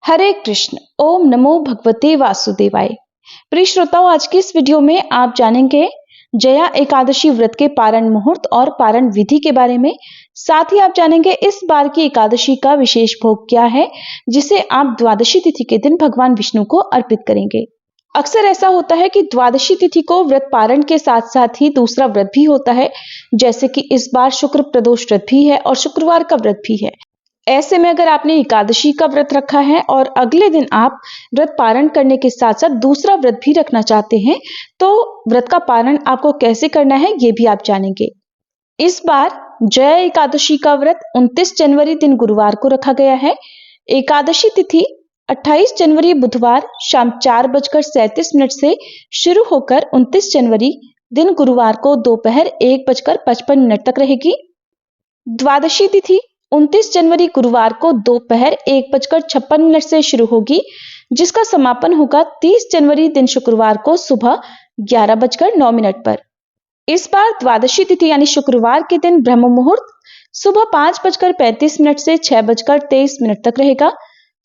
हरे कृष्ण। ओम नमो भगवते वासुदेवाय। प्रिय श्रोताओं, आज की इस वीडियो में आप जानेंगे जया एकादशी व्रत के पारण मुहूर्त और पारण विधि के बारे में। साथ ही आप जानेंगे इस बार की एकादशी का विशेष भोग क्या है, जिसे आप द्वादशी तिथि के दिन भगवान विष्णु को अर्पित करेंगे। अक्सर ऐसा होता है कि द्वादशी तिथि को व्रत पारण के साथ साथ ही दूसरा व्रत भी होता है, जैसे कि इस बार शुक्र प्रदोष व्रत भी है और शुक्रवार का व्रत भी है। ऐसे में अगर आपने एकादशी का व्रत रखा है और अगले दिन आप व्रत पारण करने के साथ साथ दूसरा व्रत भी रखना चाहते हैं, तो व्रत का पारण आपको कैसे करना है ये भी आप जानेंगे। इस बार जया एकादशी का व्रत 29 जनवरी दिन गुरुवार को रखा गया है। एकादशी तिथि 28 जनवरी बुधवार शाम 4:37 से शुरू होकर 29 जनवरी दिन गुरुवार को दोपहर 1:55 तक रहेगी। द्वादशी तिथि 29 जनवरी गुरुवार को दोपहर 1:56 से शुरू होगी, जिसका समापन होगा 30 जनवरी दिन शुक्रवार को सुबह 11:09 पर। इस बार द्वादशी तिथि यानी शुक्रवार के दिन ब्रह्म मुहूर्त सुबह 5:35 से 6:23 तक रहेगा।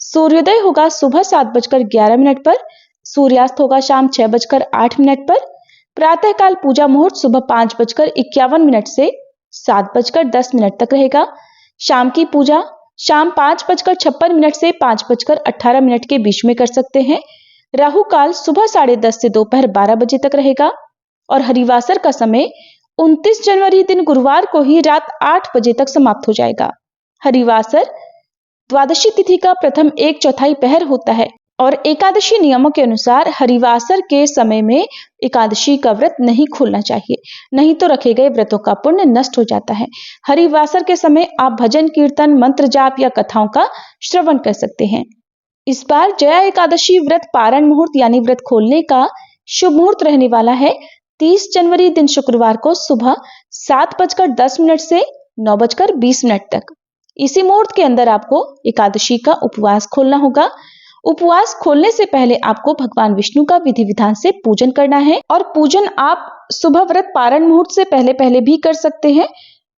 सूर्योदय होगा सुबह 7:11 पर। सूर्यास्त होगा शाम 6:08 पर। प्रातःकाल पूजा मुहूर्त सुबह 5:51 से 7:10 तक रहेगा। शाम की पूजा शाम 5:56 से 5:18 के बीच में कर सकते हैं। राहु काल सुबह 10:30 से दोपहर 12 बजे तक रहेगा और हरिवासर का समय 29 जनवरी दिन गुरुवार को ही रात 8 बजे तक समाप्त हो जाएगा। हरिवासर द्वादशी तिथि का प्रथम 1/4 पहर होता है और एकादशी नियमों के अनुसार हरिवासर के समय में एकादशी का व्रत नहीं खोलना चाहिए, नहीं तो रखे गए व्रतों का पुण्य नष्ट हो जाता है। हरिवासर के समय आप भजन कीर्तन मंत्र जाप या कथाओं का श्रवण कर सकते हैं। इस बार जया एकादशी व्रत पारण मुहूर्त यानी व्रत खोलने का शुभ मुहूर्त रहने वाला है 30 जनवरी दिन शुक्रवार को सुबह 7:10 से 9:20 तक। इसी मुहूर्त के अंदर आपको एकादशी का उपवास खोलना होगा। उपवास खोलने से पहले आपको भगवान विष्णु का विधि विधान से पूजन करना है और पूजन आप सुबह व्रत पारण मुहूर्त से पहले भी कर सकते हैं।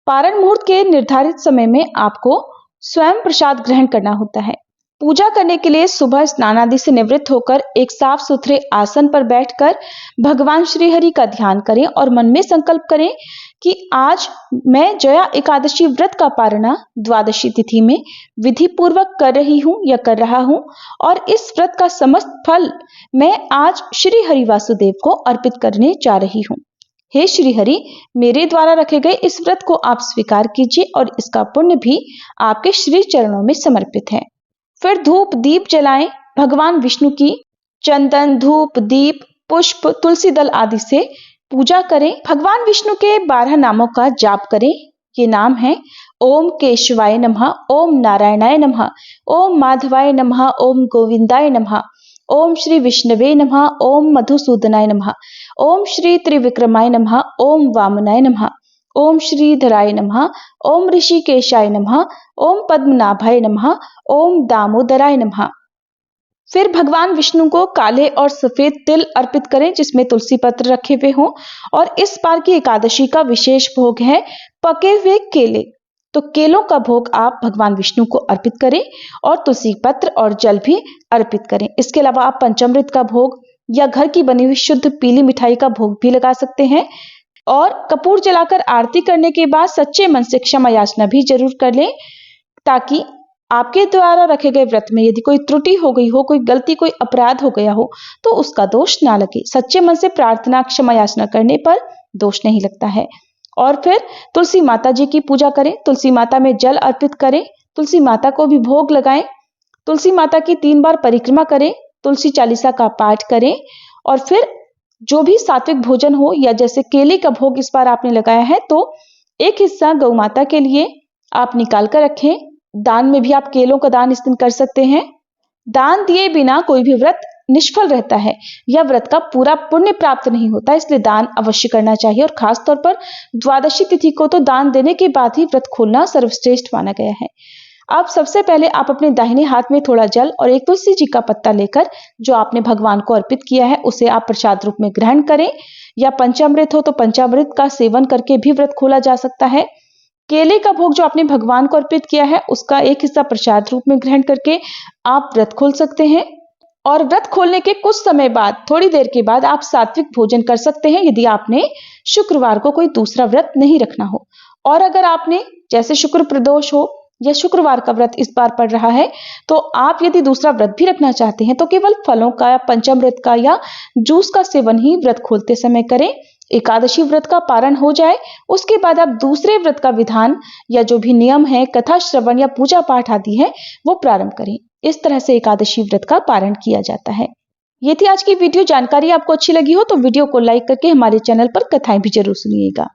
पारण मुहूर्त के निर्धारित समय में आपको स्वयं प्रसाद ग्रहण करना होता है। पूजा करने के लिए सुबह स्नान आदि से निवृत्त होकर एक साफ सुथरे आसन पर बैठकर भगवान श्री हरि का ध्यान करें और मन में संकल्प करें कि आज मैं जया एकादशी व्रत का पारणा द्वादशी तिथि में विधि पूर्वक कर रही हूं या कर रहा हूं और इस व्रत का समस्त फल मैं आज श्री हरि वासुदेव को अर्पित करने जा रही हूं। हे श्री हरि, मेरे द्वारा रखे गए इस व्रत को आप स्वीकार कीजिए और इसका पुण्य भी आपके श्री चरणों में समर्पित है। फिर धूप दीप जलाएं। भगवान विष्णु की चंदन धूप दीप पुष्प तुलसी दल आदि से पूजा करें। भगवान विष्णु के 12 नामों का जाप करें। ये नाम है ओम केशवाय नमः, ओम नारायणाय नमः, ओम माधवाय नमः, ओम गोविंदाय नमः, ओम श्री विष्णवे नमः, ओम मधुसूदनाय नमः, ओम श्री त्रिविक्रमाय नमः, ओम वामनाय नमः, ओम श्रीधराय नमः, ओम ऋषिकेशाय नमः, ओम पद्मनाभाय नमः, ओम दामोदराय नमः। फिर भगवान विष्णु को काले और सफेद तिल अर्पित करें जिसमें तुलसी पत्र रखे हुए हों। और इस बार की एकादशी का विशेष भोग है पके हुए केले। तो केलों का भोग आप भगवान विष्णु को अर्पित करें और तुलसी पत्र और जल भी अर्पित करें। इसके अलावा आप पंचामृत का भोग या घर की बनी हुई शुद्ध पीली मिठाई का भोग भी लगा सकते हैं। और कपूर जलाकर आरती करने के बाद सच्चे मन से क्षमा याचना भी जरूर कर लें, ताकि आपके द्वारा रखे गए व्रत में यदि कोई त्रुटि हो गई हो, कोई गलती कोई अपराध हो गया हो तो उसका दोष ना लगे। सच्चे मन से प्रार्थना क्षमा याचना करने पर दोष नहीं लगता है। और फिर तुलसी माता जी की पूजा करें। तुलसी माता में जल अर्पित करें। तुलसी माता को भी भोग लगाएं। तुलसी माता की 3 बार परिक्रमा करें। तुलसी चालीसा का पाठ करें और फिर जो भी सात्विक भोजन हो या जैसे केले का भोग इस बार आपने लगाया है तो एक हिस्सा गौ माता के लिए आप निकाल कर रखें। दान में भी आप केलों का दान इस दिन कर सकते हैं। दान दिए बिना कोई भी व्रत निष्फल रहता है या व्रत का पूरा पुण्य प्राप्त नहीं होता, इसलिए दान अवश्य करना चाहिए। और खास तौर पर द्वादशी तिथि को तो दान देने के बाद ही व्रत खोलना सर्वश्रेष्ठ माना गया है। अब सबसे पहले आप अपने दाहिने हाथ में थोड़ा जल और एक तुलसी जी का पत्ता लेकर जो आपने भगवान को अर्पित किया है उसे आप प्रसाद रूप में ग्रहण करें, या पंचामृत हो तो पंचामृत का सेवन करके भी व्रत खोला जा सकता है। केले का भोग जो आपने भगवान को अर्पित किया है उसका एक हिस्सा प्रसाद रूप में ग्रहण करके आप व्रत खोल सकते हैं। और व्रत खोलने के कुछ समय बाद, थोड़ी देर के बाद आप सात्विक भोजन कर सकते हैं यदि आपने शुक्रवार को कोई दूसरा व्रत नहीं रखना हो। और अगर आपने जैसे शुक्र प्रदोष हो या शुक्रवार का व्रत इस बार पड़ रहा है तो आप यदि दूसरा व्रत भी रखना चाहते हैं तो केवल फलों का या पंचामृत का या जूस का सेवन ही व्रत खोलते समय करें। एकादशी व्रत का पारण हो जाए उसके बाद आप दूसरे व्रत का विधान या जो भी नियम है, कथा श्रवण या पूजा पाठ आदि है, वो प्रारंभ करें। इस तरह से एकादशी व्रत का पारण किया जाता है। ये थी आज की वीडियो। जानकारी आपको अच्छी लगी हो तो वीडियो को लाइक करके हमारे चैनल पर कथाएं भी जरूर सुनिएगा।